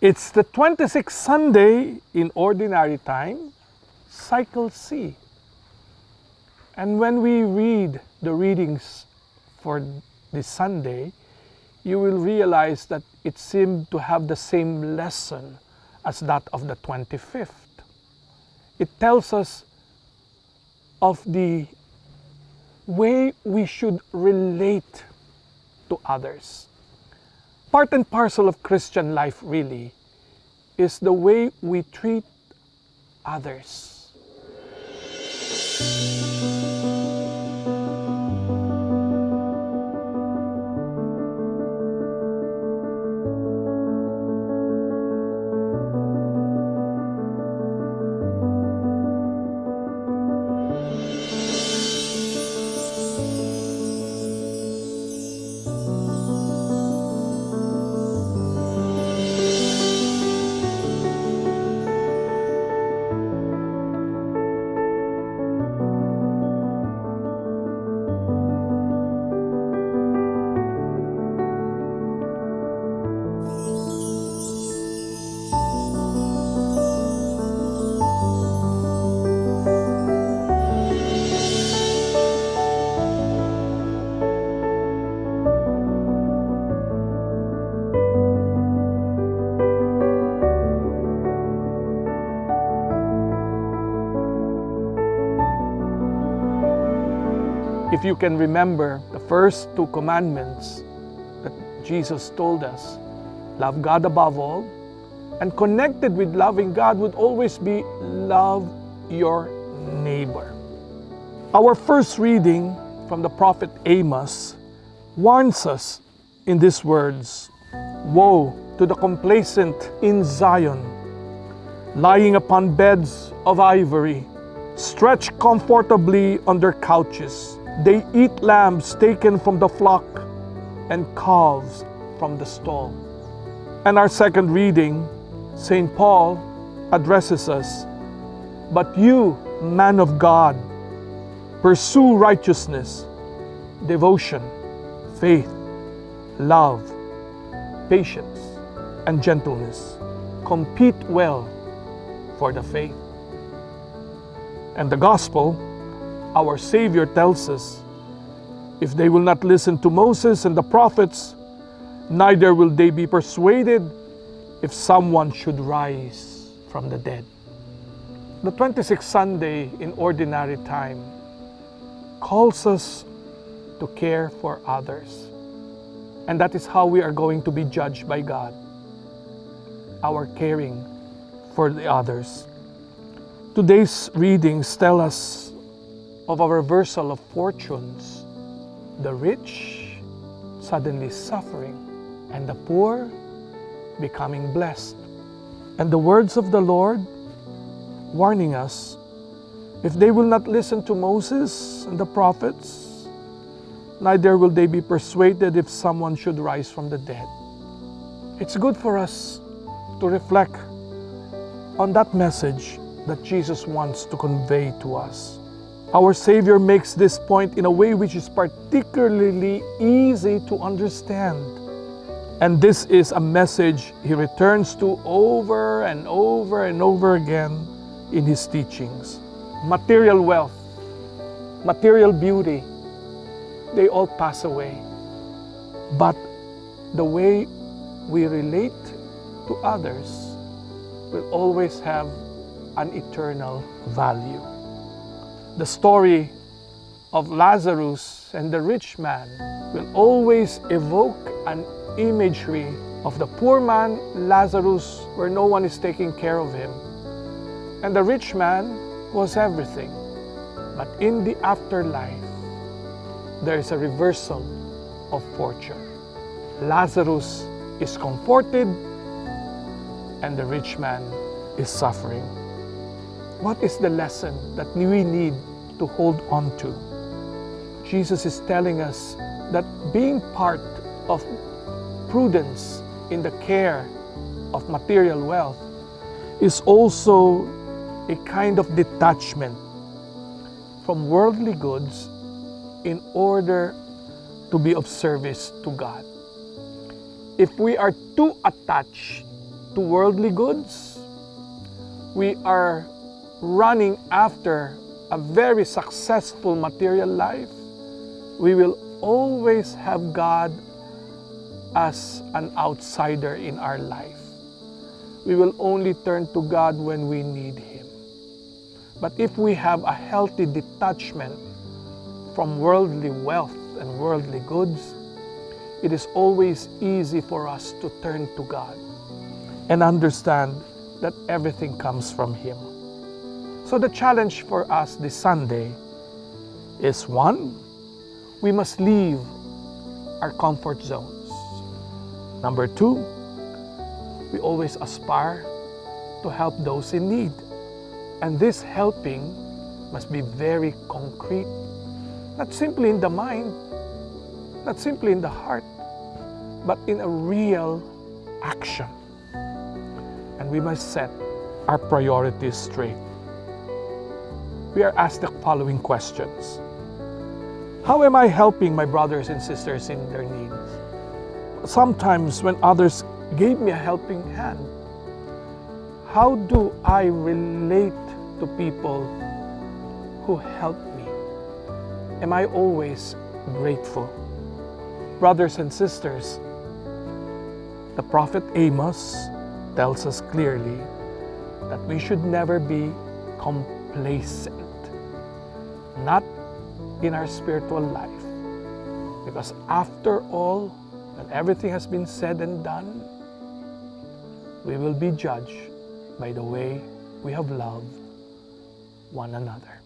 It's the 26th Sunday in Ordinary Time, Cycle C. And when we read the readings for this Sunday, you will realize that it seemed to have the same lesson as that of the 25th. It tells us of the way we should relate to others. Part and parcel of Christian life really is the way we treat others. If you can remember the first two commandments that Jesus told us, love God above all, and connected with loving God would always be love your neighbor. Our first reading from the prophet Amos warns us in these words, "Woe to the complacent in Zion, lying upon beds of ivory, stretched comfortably on their couches. They eat lambs taken from the flock and calves from the stall." And our second reading, St. Paul addresses us, "But you, man of God, pursue righteousness, devotion, faith, love, patience, and gentleness. Compete well for the faith." And the gospel, our Savior tells us, if they will not listen to Moses and the prophets, neither will they be persuaded if someone should rise from the dead. The 26th Sunday in Ordinary Time calls us to care for others. And that is how we are going to be judged by God, our caring for the others. Today's readings tell us of a reversal of fortunes, the rich suddenly suffering, and the poor becoming blessed. And the words of the Lord warning us, if they will not listen to Moses and the prophets, neither will they be persuaded if someone should rise from the dead. It's good for us to reflect on that message that Jesus wants to convey to us. Our Savior makes this point in a way which is particularly easy to understand. And this is a message He returns to over and over and over again in His teachings. Material wealth, material beauty, they all pass away. But the way we relate to others will always have an eternal value. The story of Lazarus and the rich man will always evoke an imagery of the poor man, Lazarus, where no one is taking care of him, and the rich man was everything. But in the afterlife, there is a reversal of fortune. Lazarus is comforted and the rich man is suffering. What is the lesson that we need to hold on to? Jesus is telling us that being part of prudence in the care of material wealth is also a kind of detachment from worldly goods in order to be of service to God. If we are too attached to worldly goods, we are running after a very successful material life, we will always have God as an outsider in our life. We will only turn to God when we need Him. But if we have a healthy detachment from worldly wealth and worldly goods, it is always easy for us to turn to God and understand that everything comes from Him. So the challenge for us this Sunday is, one, we must leave our comfort zones. Number two, we always aspire to help those in need. And this helping must be very concrete, not simply in the mind, not simply in the heart, but in a real action. And we must set our priorities straight. We are asked the following questions. How am I helping my brothers and sisters in their needs? Sometimes when others gave me a helping hand, how do I relate to people who helped me? Am I always grateful? Brothers and sisters, the prophet Amos tells us clearly that we should never be complacent, not in our spiritual life. Because after all, when everything has been said and done, we will be judged by the way we have loved one another.